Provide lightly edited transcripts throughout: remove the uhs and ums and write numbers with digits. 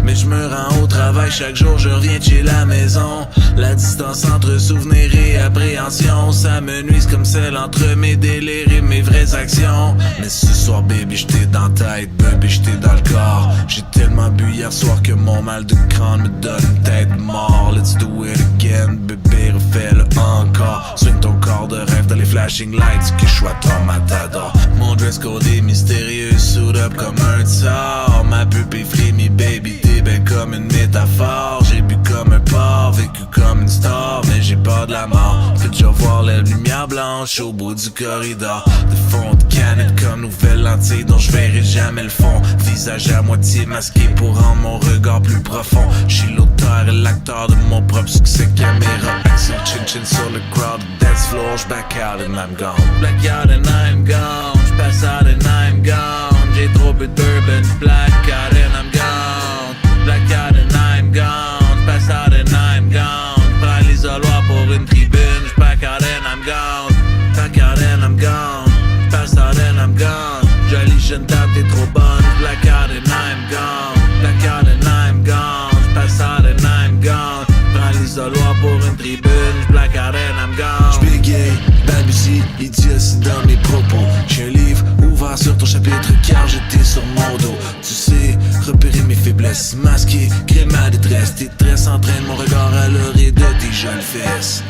Mais je me rends au travail chaque jour, je reviens de chez la maison. La distance entre souvenirs et appréhension, ça me nuise comme celle entre mes délires et mes vraies actions. Mais ce soir baby j'étais dans la tête, baby j'étais dans le corps. J'ai tellement bu hier soir que mon mal de crâne me donne une tête de mort. Let's do it again, bébé refais-le encore. Swing ton corps de rêve dans les flashing lights, que je sois ton matador. Mon dress code est mystérieux, suit up comme un tsar. Ma pupille frémit baby, t'es belle comme une métaphore. J'ai bu comme un porc, vécu comme une star, mais j'ai peur de la mort. Peux déjà voir la lumière blanche au bout du corridor. De fond de canette comme nouvelle lentille dont je verrai jamais le fond. Visage à moitié masqué pour rendre mon regard plus profond. J'suis l'auteur et l'acteur de mon propre succès. Caméra, action, chin-chin sur le crowd, dance floor. J'back out and I'm gone. Black out and I'm gone. J'passe out and I'm gone. J'ai trop bu de bourbon. Black out and I'm gone. Black out and I'm gone. Pass out and I'm gone. Prends l'isoloir pour une tribune. J'back out and I'm gone. Back out and I'm gone. Pass out and I'm gone. Jolie jeune dame, t'es trop bonne. Black out and I'm gone. Black out and I'm gone. Pass out and I'm gone. Prends l'isoloir pour une tribune. Black out and I'm gone. J'bégaye, balbutie, idiotie dans mes propos. J'ai un livre ouvert sur ton chapitre car j'étais sur mon dos. Tu sais, repérer mes faiblesses, masquer, créer ma détresse. Tes tresses entraînent mon regard à l'oreille de tes jeunes fesses.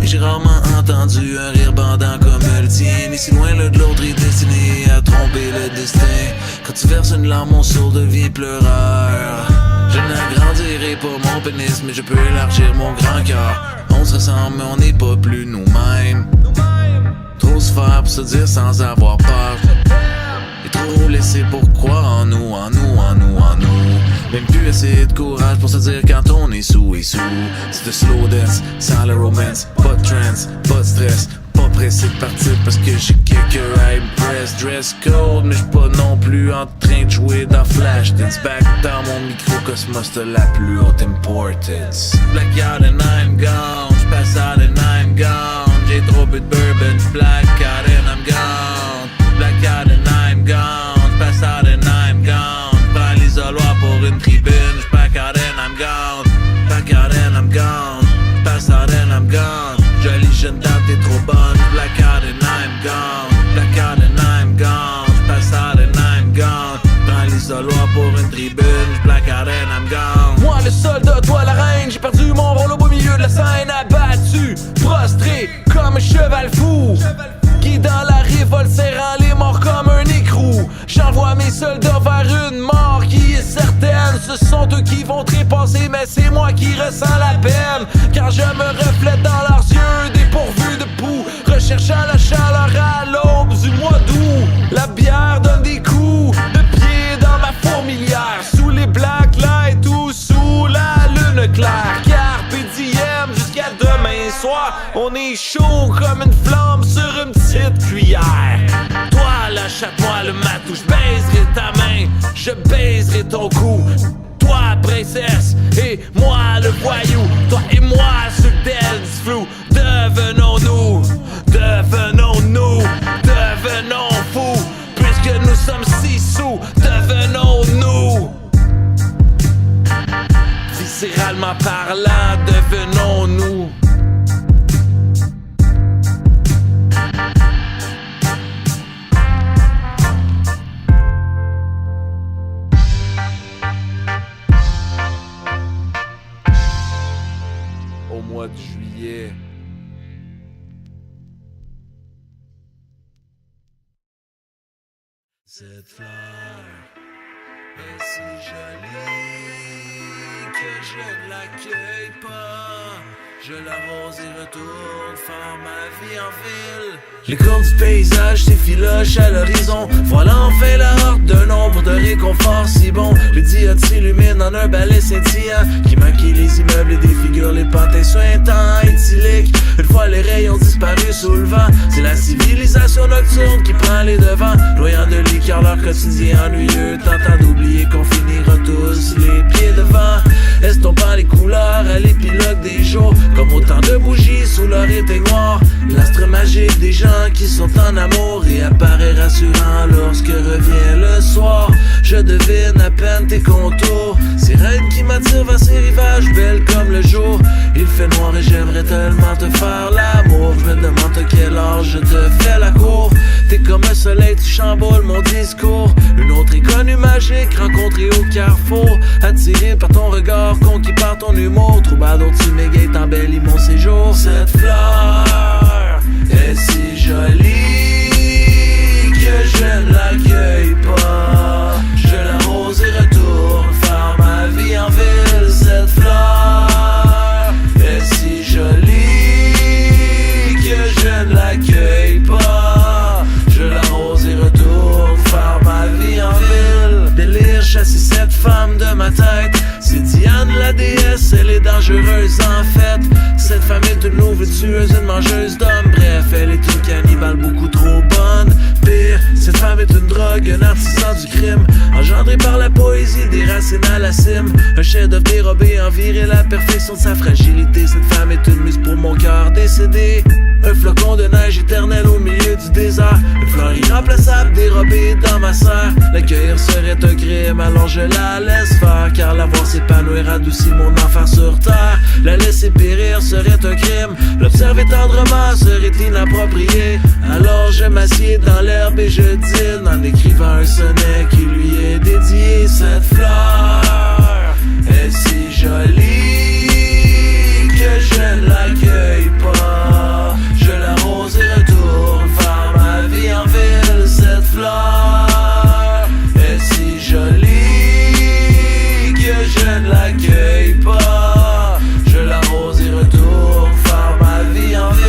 Et j'ai rarement entendu un rire bandant comme le tien. Et si loin l'un de l'autre est destiné à tromper le destin. Quand tu verses une larme, mon sourd devient pleureur. Je n'agrandirai pas mon pénis, mais je peux élargir mon grand cœur. On se ressemble, mais on n'est pas plus nous-mêmes. Trop se faire pour se dire sans avoir peur. Et trop laisser pour croire en nous, en nous, en nous, en nous. Même plus assez de courage pour se dire quand on est sous et sous. C'est de slow dance, sans la romance. Pas de trance, pas de stress. Pas pressé de partir parce que j'ai quelques impress. Dress code, mais j'suis pas non plus en train de jouer dans Flash Dance. Back dans mon microcosmos de la plus haute importance. Black out and I'm gone. J'passe out and I'm gone. J'ai trop bu de bourbon. Black out and I'm gone. Black out and I'm gone. J'passe out and I'm gone. Prends l'isoloir pour une tribune. J'back out and I'm gone. Back out and I'm gone. Pass out and I'm gone. Jolie jeune dame, t'es trop bonne. Black out and I'm gone. Black out and I'm gone. Pass out and I'm gone. Prends l'isoloir pour une tribune. Black out and I'm gone. Moi le soldat, toi la reine. J'ai perdu mon rôle au beau milieu de la scène. Abattu, prostré comme un cheval fou qui dans la révolte serrant les morts comme un écrou. J'envoie mes soldats vers une mort qui est certaine. Ce sont eux qui vont trépasser, mais c'est moi qui ressens la peine. Car je me reflète dans leurs yeux dépourvus de poux, recherchant la chaleur à l'aube du mois d'août. La bière donne des coups de pied dans ma fourmilière, sous les black lights ou sous la lune claire. Carpe diem jusqu'à demain soir. On est chaud comme une flamme sur une petite cuillère. Toi lâche-moi le matou, je baiserai ta main, je baiserai ton cou. Toi princesse et moi le voyou. Toi et moi ce dance flou. Devenons-nous, devenons-nous, devenons fous. Puisque nous sommes si sous, devenons-nous. Viscéralement parlant, devenons-nous. Au mois de juillet. Cette fleur est si jolie que je ne l'accueille pas. Je l'arrose et retourne faire ma vie en ville. Les courbes du paysage s'effilochent à l'horizon. Voilà enfin la horde d'un ombre de réconfort si bon. Le diode s'illumine en un balai scintillant qui maquille les immeubles et défigure les pantins suintants éthyliques. Une fois les rayons disparus sous le vent, c'est la civilisation nocturne qui prend les devants, noyant de liqueur leur quotidien ennuyeux, tentant d'oublier qu'on finira tous les pieds devant, estompant les couleurs à l'épilogue des jours, comme autant de bougies sous leur éteignoir. L'astre magique des gens qui sont en amour et apparaît rassurant lorsque revient le soir. Je devine à peine tes contours, c'est sirène qui m'attire vers ces rivages, belle comme le jour. Il fait noir et j'aimerais tellement te faire l'amour. Je me demande à quel âge je te fais la cour. T'es comme un soleil, tu chamboules mon discours. Une autre inconnue magique rencontrée au carrefour. Attiré par ton regard, conquis par ton humour. Troubadour, tu m'égayes, t'embellis mon séjour. Cette fleur est si jolie que je ne l'accueille pas. Je l'arrose et retourne faire ma vie en ville. Cette fleur est si jolie que je ne l'accueille pas. Je l'arrose et retourne faire ma vie en ville. Délire chasser cette femme de ma tête. C'est Diane la déesse, elle est dangereuse en fait. Cette femme est une nouvelle tueuse, une mangeuse d'hommes. Bref, elle est une cannibale beaucoup trop bonne. Pire, cette femme est une drogue, un artisan du crime. Engendré par la poésie, des racines à la cime. Un chef-d'œuvre dérobé, envirer la perfection de sa fragilité. Cette femme est une muse pour mon cœur décédé. Un flocon de neige éternel au milieu du désert. Une fleur irremplaçable dérobée dans ma serre. L'accueillir serait un crime, alors je la laisse faire. Car la voir s'épanouir adoucit mon enfer sur terre. La laisser périr serait un crime. L'observer tendrement serait inapproprié. Alors je m'assieds dans l'herbe et je dîne en écrivant un sonnet qui lui est dédié. Cette fleur est si jolie que je ne l'accueille pas. Je l'arrose et retourne faire ma vie en ville. Cette fleur est si jolie que je ne l'accueille pas. Je l'arrose et retourne faire ma vie en ville.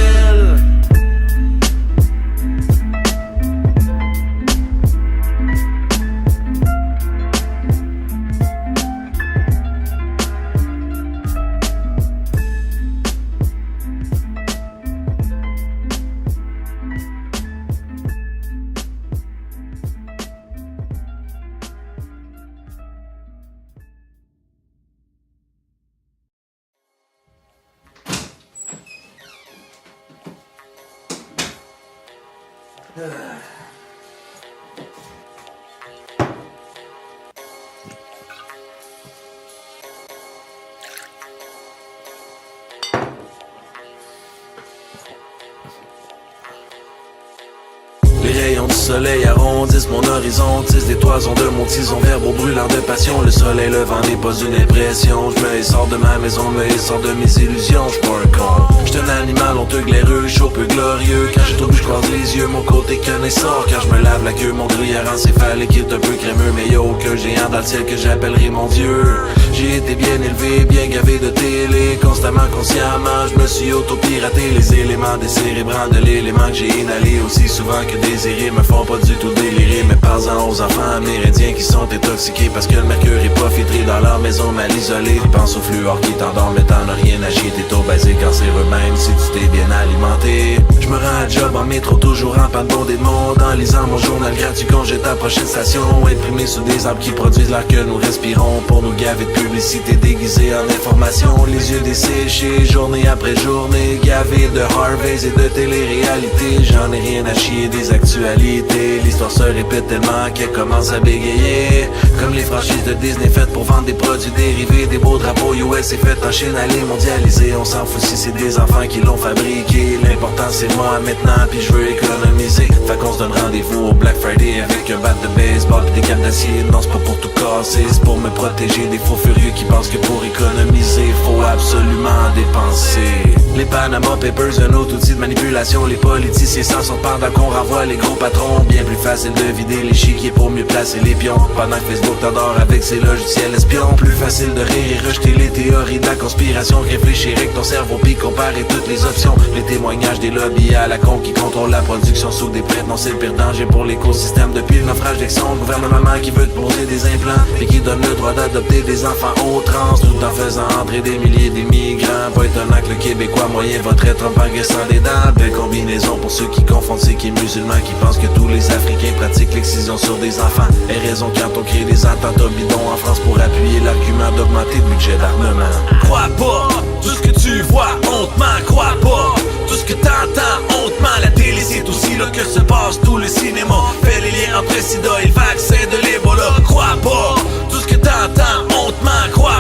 Les rayons du soleil arrondissent mon horizon. Tissent des toisons de mon tison, verbe au brûlant de passion. Le soleil levant n'est pas une impression. Je me sors de ma maison, me sors de mes illusions. J'suis pas un con, j'suis un animal honteux, glaireux, chaud, peu glorieux. Quand j'ai trop bu, j'croise les yeux, mon côté connaisseur. Quand je me lave la queue, mon gruyère encéphalique est un peu crémeux. Mais y'a aucun géant dans le ciel que j'appellerai mon Dieu. J'ai été bien élevé, bien gavé de télé. Constamment, consciemment, je me suis auto-piraté. Les éléments décérébrants de l'élément que j'ai inhalé aussi souvent que désiré me font pas du tout délirer. Mais parlons aux enfants amérindiens qui sont intoxiqués parce que le mercure est pas filtré dans leur maison mal isolée. Pense au fluor qui t'endort mais t'en as rien à chier. T'es au basique cancéreux même si tu t'es bien alimenté. Je me rends à job en métro toujours en panne bondé de monde. En lisant mon journal gratuit congé ta prochaine station. Imprimé sous des arbres qui produisent l'air que nous respirons. Pour nous gaver de publicité déguisée en information. Les yeux desséchés journée après journée. Gavés de Harveys et de télé-réalité. J'en ai rien à chier des actualités. L'histoire se répète tellement qu'elle commence à bégayer. Comme les franchises de Disney faites pour vendre des produits dérivés. Des beaux drapeaux US et faites en Chine à les mondialiser. On s'en fout si c'est des enfants qui l'ont fabriqué. L'important c'est moi maintenant puis je veux économiser. Fait qu'on se donne rendez-vous au Black Friday avec un bat de baseball pis des capes d'acier. Non c'est pas pour tout casser, c'est pour me protéger des faux furieux qui pensent que pour économiser faut absolument dépenser. Les Panama Papers, un autre outil de manipulation. Les politiciens s'en sortent pendant qu'on renvoie les gros patrons. Bien plus facile de vider l'échiquier pour mieux placer les pions. Pendant que Facebook t'adore avec ses logiciels espions. Plus facile de rire et rejeter les théories de la conspiration. Réfléchir avec ton cerveau puis comparer toutes les options. Les témoignages des lobbies à la con qui contrôlent la production sous des prêts. Non c'est le pire danger pour l'écosystème. Depuis le naufrage d'Exxon, le gouvernement qui veut te poser des implants et qui donne le droit d'adopter des enfants au trans. Tout en faisant entrer des milliers d'immigrants. Pas étonnant que le Québécois moyen voterait Trump en graissant des dents. Belle combinaison pour ceux qui confondent c'est qui est musulman. Qui pensent que tous les Africains pratiquent l'excision sur des enfants. Et raison quand on crée des attentats bidons en France pour appuyer l'argument d'augmenter le budget d'armement. Crois pas tout ce que tu vois, hontement, crois pas tout ce que t'entends, hontement. La télé c'est aussi là que se passe tout le cinéma. Fais les liens entre le sida et le vaccin de l'Ebola. Crois pas tout ce que t'entends, hontement, crois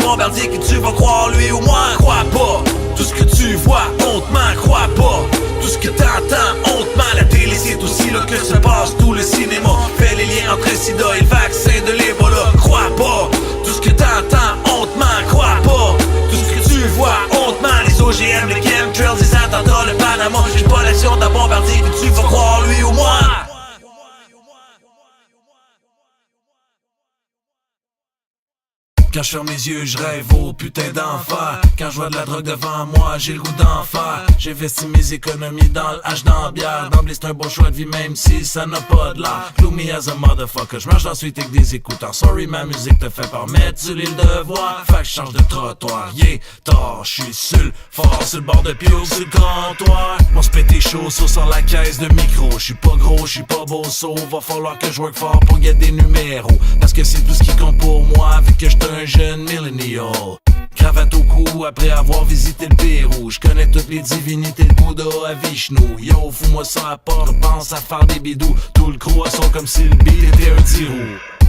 bombardier, que tu vas croire lui ou moi. Crois pas, tout ce que tu vois, hontement, crois pas. Tout ce que t'entends, hontement, la télé c'est aussi là que se passe tout le cinéma. Fais les liens entre le sida et le vaccin de l'Ebola. Crois pas, tout ce que t'entends, hontement, crois pas. Tout ce que tu vois, hontement, les OGM, les chemtrails, les attentats, le Panama. J'ai pas l'action d'un bombardier, que tu vas croire lui ou moi. Quand je ferme mes yeux, je rêve au putain d'enfer. Quand je vois de la drogue devant moi, j'ai le goût d'en faire. J'investis mes économies dans le H dans la bière. D'emblée c'est un beau choix de vie même si ça n'a pas de l'air. Gloomy as a motherfucker, je marche ensuite avec des écouteurs. Sorry ma musique te fait pas mettre sur l'île de voix. Fait que je change de trottoir, yeah, tard, j'suis sur le fort, sur le bord de pied ou sur le comptoir. Mon spit est chaud, sauce sur la caisse de micro. J'suis pas gros, j'suis pas beau, so va falloir que je work fort pour get des numéros. Parce que c'est tout ce qui compte pour moi, vu que j'étais un jeune millennial. Cravate au cou après avoir visité le Pérou. J'connais toutes les divinités, le Bouddha à Vishnu. Yo, fous-moi ça à part, pense à faire des bidous. Tout le crew son comme si le beat était un tirou.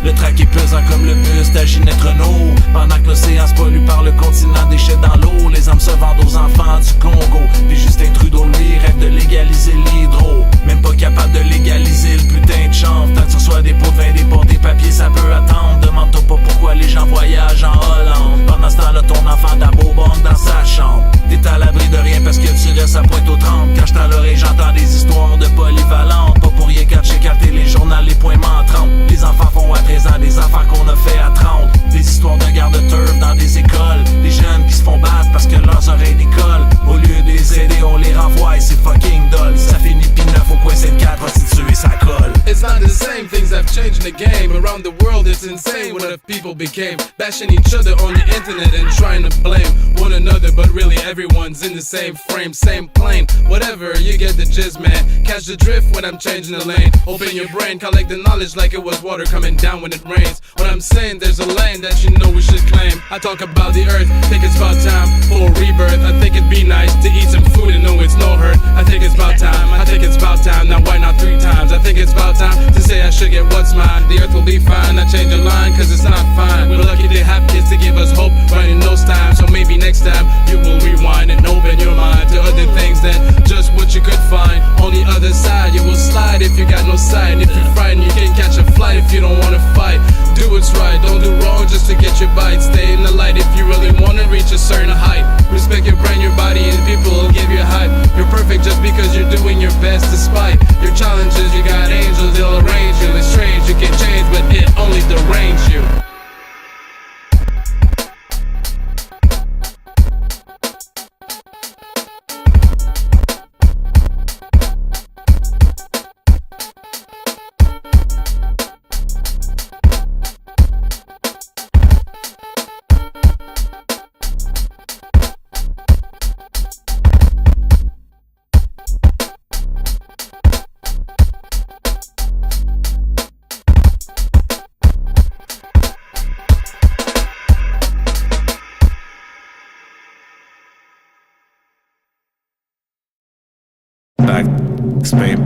Le track est pesant comme le buste à Ginette Renault. Pendant que l'océan se pollue par le continent, déchets dans l'eau. Les âmes se vendent aux enfants du Congo. Puis Justin Trudeau, lui, rêve de légaliser l'hydro. Même pas capable de légaliser le putain de chanvre. Tant que ce soit des pots de vin, des pots, des papiers, ça peut attendre. Demande-toi pas pourquoi les gens voyagent en Hollande. Pendant ce temps-là, ton enfant d'abobonne dans sa chambre. T'es à l'abri de rien parce que tu restes à pointe aux trembles. Quand j'tends l'oreille, j'entends des histoires de polyvalentes. Pas pour rien quand j'ai capté les journaux, les points m'entrant. Les enfants font à 13 ans des affaires qu'on a fait à 30. Des histoires de garde de turf dans des écoles. Des jeunes qui se font battre parce que leurs oreilles décollent. Au lieu de les aider, on les renvoie et c'est fucking dull. Ça finit pis neuf au coin c'est 4 prostituées, ça colle. It's not the same, things have changed in the game. Around the world it's insane what the people became. Bashing each other on the internet and trying to blame one another. But really everyone's in the same frame, same plane. Whatever, you get the gist, man. Catch the drift when I'm changing the lane. Open your brain, collect the knowledge like it was water coming down when it rains. What I'm saying, there's a lane that you know we should claim. I talk about the earth, think it's about time for a rebirth. I think it'd be nice to eat some food and know it's no hurt. I think it's about time, I think it's about time. Now why not 3 times? I think it's about time to say I should get what's mine. The earth will be fine, I change the line cause it's not fine. We're lucky to have kids to give us hope right in those times. So maybe next time you will rewind and open your mind to other things than just what you could find. On the other side you will slide if you got no sight. If you're frightened you can't catch a flight if you don't wanna fight. Do what's right, don't do wrong just to get your bite. Stay in the light if you really wanna reach a certain height. Respect your brain, your body, and people will give you hype. You're perfect just because you're doing your best despite your challenges. You got angels, they'll arrange you. It's strange, you can change, but it only deranges you.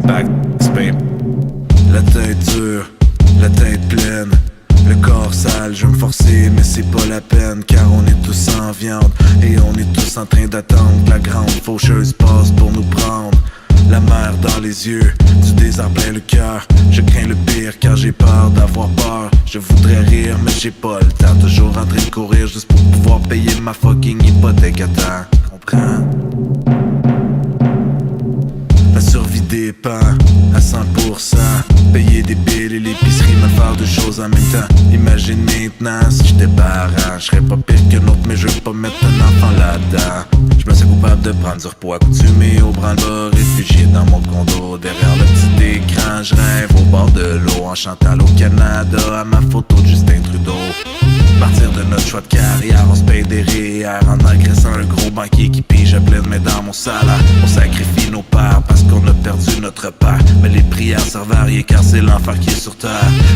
Back, la tête dure, la tête pleine, le corps sale, je vais me forcer mais c'est pas la peine. Car on est tous en viande et on est tous en train d'attendre que la grande faucheuse passe pour nous prendre. La mer dans les yeux, du désert plein le cœur. Je crains le pire car j'ai peur d'avoir peur. Je voudrais rire mais j'ai pas le temps. Toujours en train de courir juste pour pouvoir payer ma fucking hypothèque à temps. Comprends? La survie dépend à 100%. Payer des billes et l'épicerie, me faire 2 choses en même temps. Imagine maintenant si j'étais parent. J'serais pas pire que l'autre mais je veux pas mettre un enfant là-dedans. J'me sens coupable de prendre du repos accoutumé au branle-bas, réfugié dans mon condo. Derrière le petit écran, j'rêve au bord de l'eau en chantant l'eau Canada à ma photo de Justin Trudeau. Partir de notre choix de carrière, on se paye des REER en agressant un gros banquier qui pige à pleine main dans mon salaire. On sacrifie nos pères parce qu'on a perdu notre père. Mais les prières servent à rien car c'est l'enfer qui est sur terre.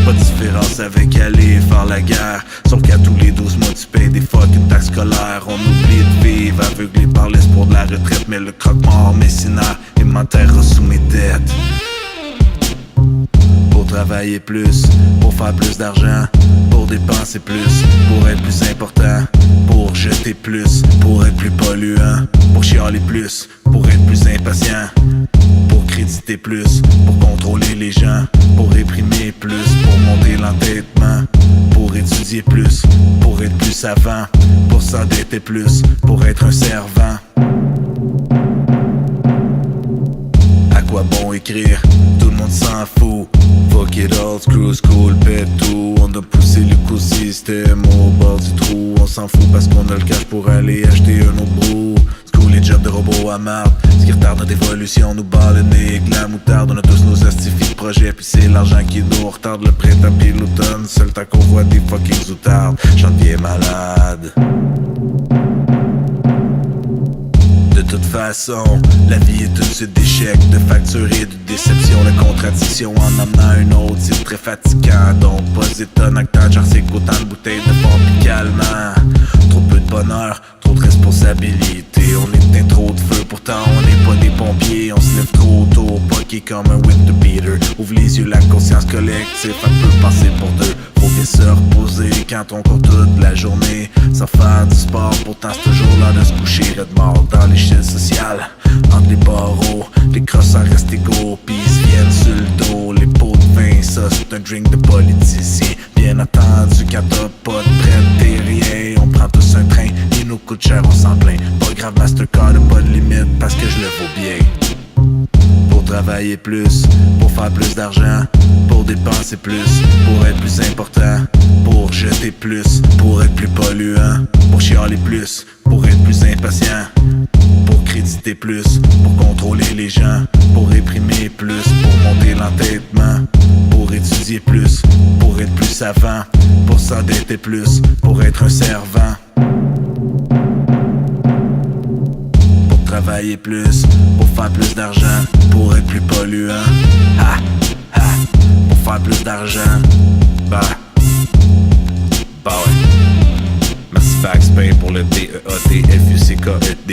Pas de différence avec aller faire la guerre. Sauf qu'à tous les 12 mois tu payes des fucking taxes scolaires. On oublie de vivre aveuglé par l'espoir de la retraite. Mais le croque-mort messinaire est m'enterre sous mes dettes. Pour travailler plus, pour faire plus d'argent, pour dépenser plus, pour être plus important, jeter plus, pour être plus polluant, pour chialer plus, pour être plus impatient, pour créditer plus, pour contrôler les gens, pour réprimer plus, pour monter l'entêtement, pour étudier plus, pour être plus savant, pour s'endetter plus, pour être un servant. À quoi bon écrire? Tout le monde s'en fout. Fuck it all, screw school, pète tout. On a poussé l'écosystème au bord du trou. On s'en fout parce qu'on a le cash pour aller acheter un autre brou. School les jobs de robots à marde. Ce qui retarde notre évolution nous bat le nez avec la moutarde. On a tous nos astifies de projets, puis c'est l'argent qui nous retarde. Le printemps pis l'automne, seul temps qu'on voit des fucking outardes. J'en deviens malade. De toute façon, la vie est une suite d'échecs, de factures et de déceptions, de contradictions en amenant un autre, c'est très fatigant. Donc pas étonnant que tant j'artique autant de bouteilles de fond pis calmant. Trop peu de bonheur, trop de responsabilité. On éteint trop de feu, pourtant on n'est pas des pompiers. On se lève trop tôt, poqué comme un winter beater. Ouvre les yeux, la conscience collective, elle peut passer pour deux. Faut bien se reposer quand on court toute la journée sans faire du sport, pourtant c'est toujours l'heure de se coucher de mort dans l'échelle sociale. Entre les barreaux, les crosseurs restent égaux, pis ils se viennent sur le dos. Les pots de vin, ça c'est un drink de politicien. Bien entendu, quand t'as pas de prête, t'es rien. On prend tous un train, il nous coûte cher, on s'en plaint. Pas grave, Mastercard, pas de limite, parce que je le vaux bien. Pour travailler plus, pour faire plus d'argent, pour dépenser plus, pour être plus important, pour jeter plus, pour être plus polluant, pour chialer plus, pour être plus impatient, pour créditer plus, pour contrôler les gens, pour réprimer plus, pour monter l'entêtement, pour étudier plus, pour être plus savant, pour s'endetter plus, pour être un servant. Travailler plus, pour faire plus d'argent, pour être plus polluant. Ha, ha, pour faire plus d'argent. Bah ouais. Merci Backspay pour le DEATFUCKEDUP.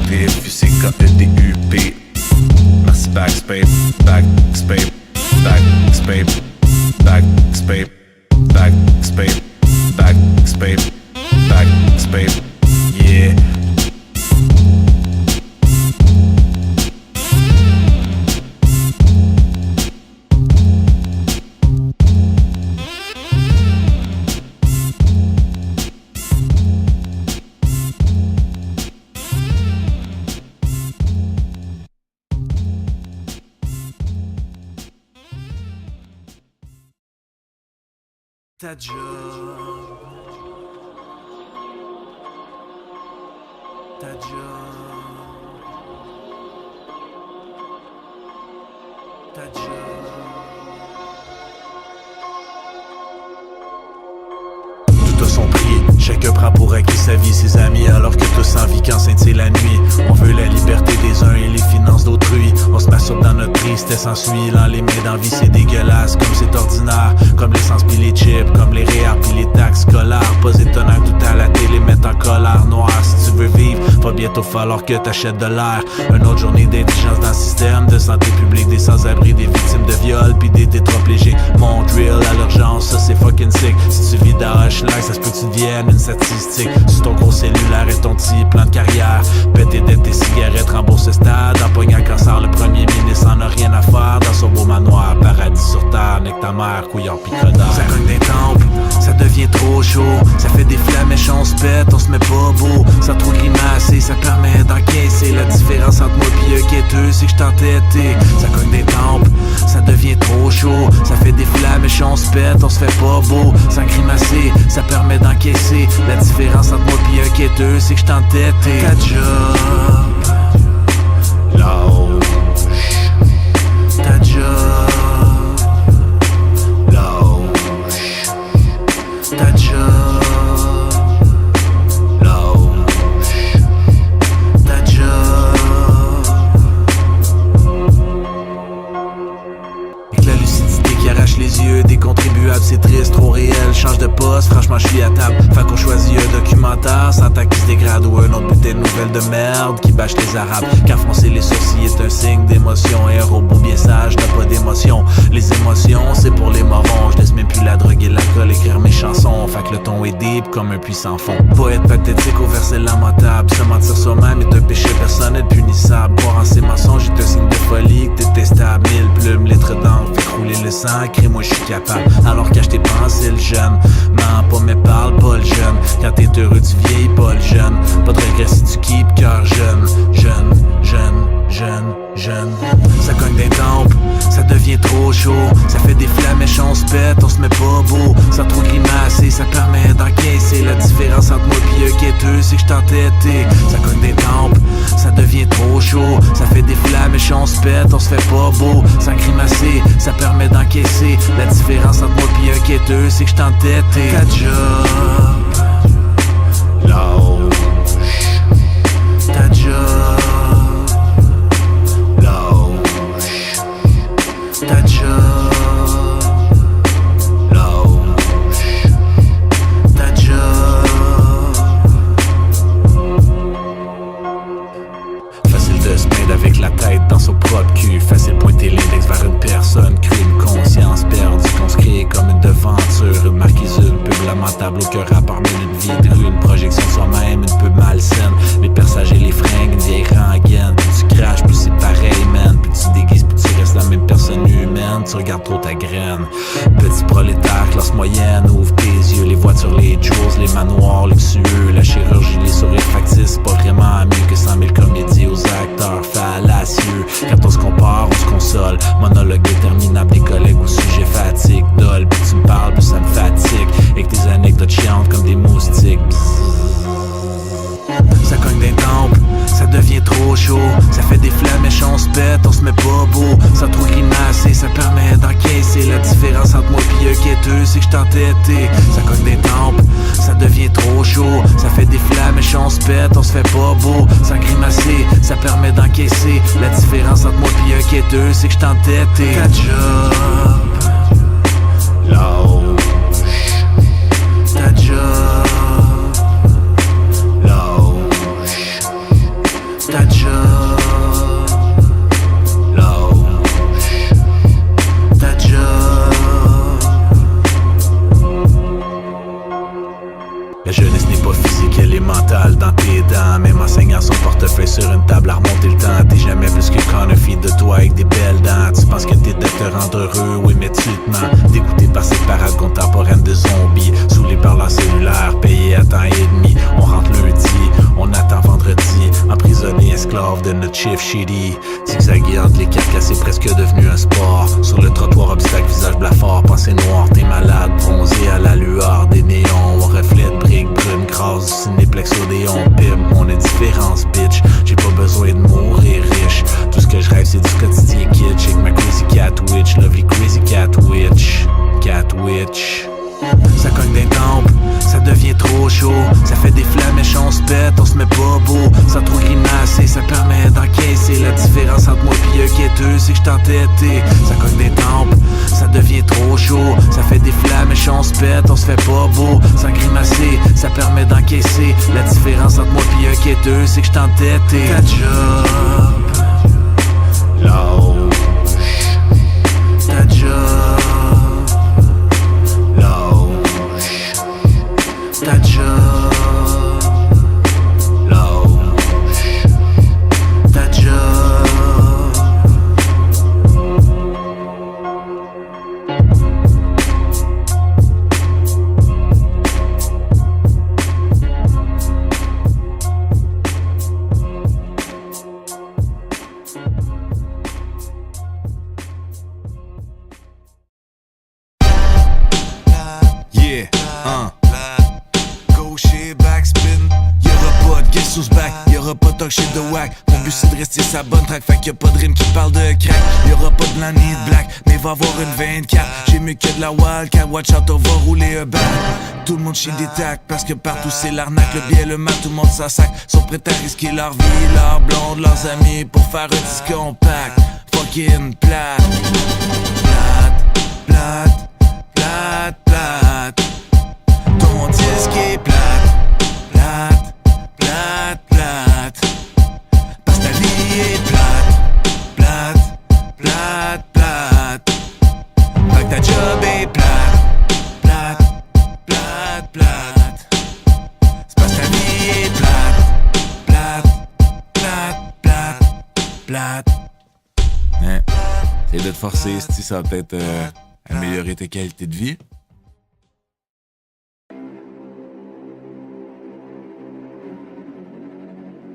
DEATFUCKEDUP. Merci Backspay, Backspay, Backspay, Backspay, Backspay, Backspay, Backspay. Yeah. Ta job. Ta job. Ta job. Tout a son prix, chacun prend pour acquis sa vie, ses amis, alors que tous envie quand scintille la nuit. On veut la liberté des uns et les finances d'autrui. On se masturbe dans notre tristesse, s'ensuit dans les mains d'envie, c'est dégueulasse, comme c'est ordinaire, comme l'essence pis les chips, comme les REER pis les taxes scolaires. Pas étonnant que tout à la télé mette en colère noire. Si tu veux vivre, va bientôt falloir que t'achètes de l'air. Une autre journée d'indigence dans le système de santé publique, des sans-abri, des victimes de viol pis des tétraplégiques. Mon drill à l'urgence, ça c'est fucking sick. Si tu vis dans Hochelag, ça se peut que tu deviennes une statistique. Sur ton gros cellulaire et ton petit plan de carrière, péter dettes tes cigarettes, rembourse ce stade. Empoignant cancer, le premier ministre en a rien à faire. Dans son beau manoir, paradis sur terre, avec ta mère, couillard pis codard. Ça cogne des temples, ça devient trop chaud. Ça fait des flamèches, on se pète, on se met pas beau. Sans trop grimacer, ça permet d'encaisser. La différence entre moi pis eux quêteux, c'est que j't'entêtais. Ça cogne des temples, ça devient trop chaud. Ça fait des flamèches, on se pète, on se fait pas beau. Sans grimacer, ça permet d'encaisser. La différence entre moi pis eux quêteux, c'est que j't'entêtais. Ta job, lâche. Ta job, lâche. Ta job, lâche. Ta job. Avec la lucidité qui arrache les yeux des contribuables, c'est triste, trop réel. Change de poste, franchement je suis à table. Fait qu'on choisit un documentaire sans temps qui se dégrade, ou un autre bouteille de nouvelles de merde qui bâche les arabes. Car froncer les sourcils est un signe d'émotion, et un robot bien sage n'a pas d'émotion. Les émotions c'est pour les morons, je laisse même plus la drogue et l'alcool écrire mes chansons. Fait que le ton est deep comme un puits sans fond. Poète pathétique au verset lamentable, se mentir soi-même est un péché personnel punissable. Croire en ses mensonges est un signe de folie détestable. 1000 plumes, lettres d'encre, fait couler le sang, crée-moi je suis capable. Alors cache tes pensées le jeune, mens pas mais parle pas le jeune. Quand t'es heureux tu vieillis pas le jeune, pas de regret si tu keep cœur jeune. Jeune, jeune, jeune, jeune. Ça cogne des tempes, ça devient trop chaud. Ça fait des flammes et on se pète, on se met pas beau. Sans trop grimacer, ça permet d'encaisser. La différence entre moi pis un quêteux, c'est que j't'entêtais. Ça cogne des tempes, ça devient trop chaud. Ça fait des flammes et on se pète, on se fait pas beau. Sans grimacer, ça permet d'encaisser. La différence entre moi pis un quêteux, c'est que j't'entêtais. Ta job, lâche. Ta job, ta job, lâche, ta job. Facile de se mettre avec la tête dans son propre cul. Facile pointer l'index vers une personne crue, une conscience perdue qu'on se crée comme une devanture. Une marquise, une pub lamentable au cœur à part une vie de rue. Une projection de soi-même, une pub malsaine. Les persages et les fringues, une vieille rengaine. Plus tu craches, plus c'est pareil man. Plus tu déguises, plus tu restes la même personne humaine. Tu regardes trop ta graine. Petit prolétaire, classe moyenne, ouvre tes yeux. Les voitures, les Jaws, les manoirs luxueux. La chirurgie, les sourires factices. C'est pas vraiment mieux que 100 000 comédies aux acteurs fallacieux. Quand on se compare, on se console. Monologue interminable des collègues au sujet fatigue. Dol, plus tu me parles, plus ça me fatigue. Et que tes anecdotes chiantes comme des moustiques. Ça cogne des tempes, ça devient trop chaud. Ça fait des flammes et on se pète, on se met pas beau. Sans trop grimacer, ça permet d'encaisser. La différence entre moi pis un quêteux, c'est que j't'entêtais. Ça cogne des tempes, ça devient trop chaud. Ça fait des flammes et on se pète, on se fait pas beau. Sans grimacer, ça permet d'encaisser. La différence entre moi pis un quêteux, c'est que j't'entêtais. Ta job, lâche. Ta job, ta job, lâche, ta job. La jeunesse n'est pas physique, elle est mentale dans tes dents. Même enseignant son portefeuille sur une table à remonter le temps. T'es jamais plus que quand un feed de toi avec des belles dents. Tu penses que t'es de te rendre heureux, oui mais tu te mens. Dégoûté par cette parade contemporaine de zombies. Saoulé par leur cellulaire, payé à temps et demi. On rentre lundi, on attend vendredi. Emprisonné, esclave de notre chiffre shitty. Zigzagué entre les carcasses, c'est presque devenu un sport. Sur le trottoir, obstacle, visage blafard, pensée noire. T'es malade, bronzé à la lueur des néons. On reflète briques, brume, grâce du cinéplex Odéon. Pim, on a différence, bitch. J'ai pas besoin de mourir riche. Tout ce que je rêve, c'est du quotidien kitsch. Avec ma crazy cat witch, lovely crazy cat witch. Cat witch. Ça cogne des tempes, ça devient trop chaud. Ça fait des flammes et on se pète, on se met pas beau. Sans trop grimacer, ça permet d'encaisser. La différence entre moi pis un quêteux, c'est que j't'entêtais. Ça cogne des tempes, ça devient trop chaud. Ça fait des flammes et on se pète, on se fait pas beau. Sans grimacer, ça permet d'encaisser. La différence entre moi pis un quêteux, c'est que j't'entêtais. Ta job, lâche. Ta job, ta job, lâche, ta job. Yeah, gaucher, backspin. Y'aura pas de guess who's back, y'aura pas de talk shit de whack. Mon but c'est de rester sa bonne track, fait qu'il y a pas de rime qui parle de crack. Y'aura pas de blanc ni de black, mais va avoir une 24. J'ai mieux que de la wildcat, watch out, on va rouler un back. Tout le monde chie des tacs, parce que partout c'est l'arnaque. Le bien, le mal, tout le monde s'en sac. Sont prêts à risquer leur vie, leur blonde, leurs amis pour faire un disque compact. Fucking plate, plate, plate, plate, plate. Ton disque est plate, plate, plate, plate. Parce que ta vie est plate, plate, plate, plate. Fait que ta job est plate, plate, plate, plate. forcer, si ça va peut-être améliorer tes qualités de vie.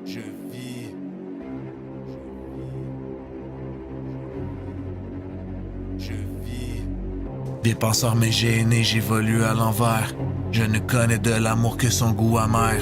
Je vis. Je vis. Des penseurs mais gêné, j'évolue à l'envers. Je ne connais de l'amour que son goût amer.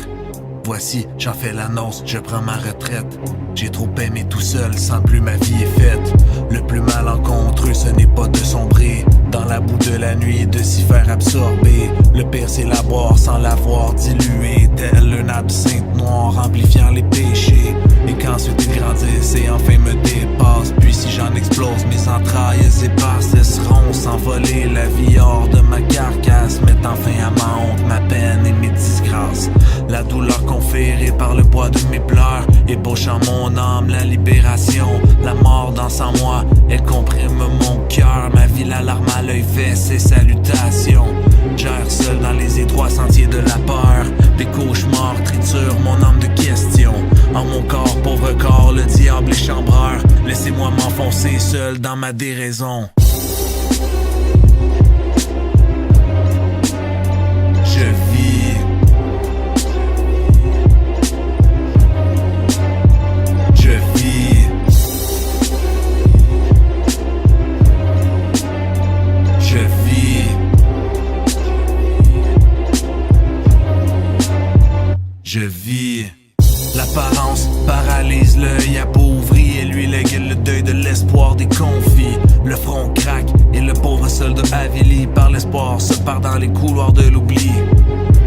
Voici, j'en fais l'annonce, je prends ma retraite. J'ai trop aimé tout seul, sans plus ma vie est faite. Le plus malencontreux, ce n'est pas de sombrer dans la boue de la nuit, de s'y faire absorber. Le pire c'est la boire sans l'avoir dilué, tel un absinthe noir amplifiant les péchés. Et qu'ensuite ils grandissent et enfin me dépassent. Puis si j'en explose, mes entrailles éparses cesseront s'envoler. La vie hors de ma carcasse, mettant fin à ma honte, ma peine et mes disgrâces. La douleur conférée par le poids de mes pleurs ébauche en mon âme la libération. La mort danse en moi, elle comprime mon cœur. Ma vie, la larme à l'œil fait ses salutations. J'erre seul dans les étroits sentiers de la peur. Des cauchemars triturent mon âme de questions. En mon corps, pauvre corps, le diable est chambreur. Laissez-moi m'enfoncer seul dans ma déraison. Je vis. Je vis. Je vis. Je vis. L'apparence paralyse l'œil appauvri et lui lègue le deuil de l'espoir des confis. Le front craque et le pauvre soldat avili par l'espoir se part dans les couloirs de l'oubli.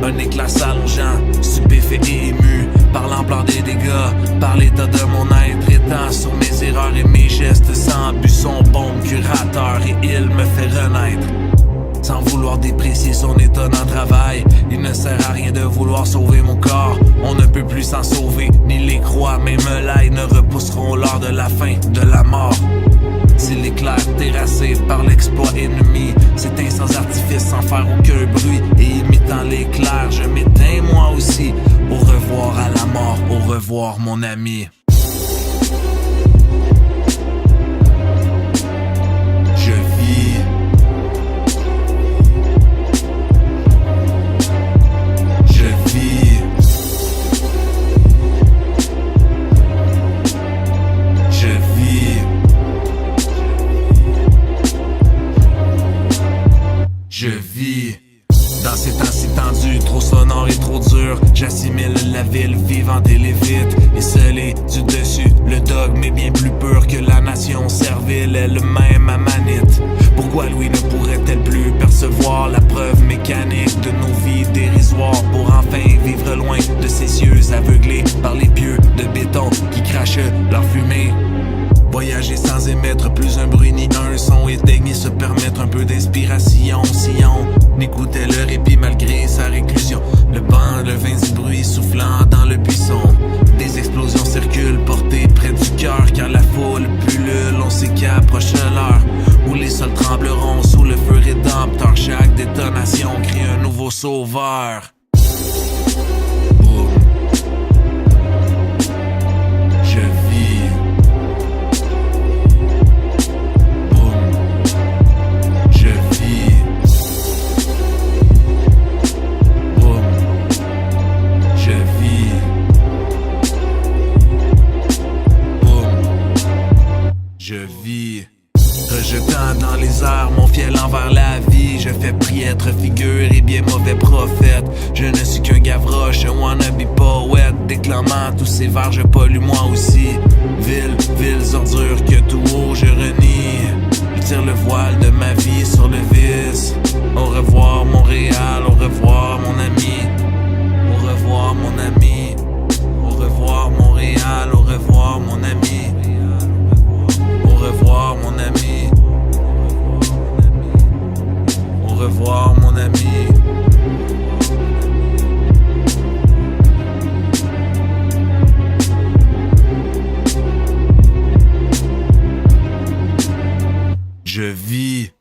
Un éclat s'allongeant, stupéfait et ému par l'ampleur des dégâts, par l'état de mon être étant sur mes erreurs et mes gestes sans but. Son bon curateur et il me fait renaître. Sans vouloir déprécier son étonnant travail, il ne sert à rien de vouloir sauver mon corps. On ne peut plus s'en sauver, ni les croix, même l'ail ne repousseront l'heure de la fin, de la mort. Si l'éclair terrassé par l'exploit ennemi s'éteint sans artifice, sans faire aucun bruit, et imitant l'éclair, je m'éteins moi aussi. Au revoir à la mort, au revoir mon ami. Je vis. Je vis. Je vis. Je vis. Dans ces temps si tendus, trop sonores et trop durs, j'assimile la ville vivante et les vitres. Esselée du dessus, le dogme est bien plus pur que la nation servile elle-même à manite. Pourquoi Louis ne pourrait-elle plus percevoir la preuve mécanique de nos vies dérisoires pour enfin vivre loin de ces cieux aveuglés par les pieux de béton qui crachent leur fumée? Voyager sans émettre plus un bruit ni un son, éteigner se permettre un peu d'inspiration. Si on écoutait le répit malgré sa réclusion, le banc, le vin du bruit soufflant dans le buisson. Des explosions circulent portées près du cœur, car la foule pullule, on sait qu'approche l'heure où les sols trembleront sous le feu rédempteur. Chaque détonation crée un nouveau sauveur. Boum. Je vis. Je vis, rejetant dans les airs mon fiel envers la vie. Je fais priêtre, figure et bien mauvais prophète. Je ne suis qu'un gavroche, un wannabe poète. Déclamant tous ces vers, je pollue moi aussi. Villes ordures que tout haut je renie. Je tire le voile de ma vie sur le vice. Au revoir Montréal, au revoir mon ami. Au revoir mon ami. Au revoir Montréal, au revoir mon ami. Au revoir mon ami. Au revoir mon ami. Je vis.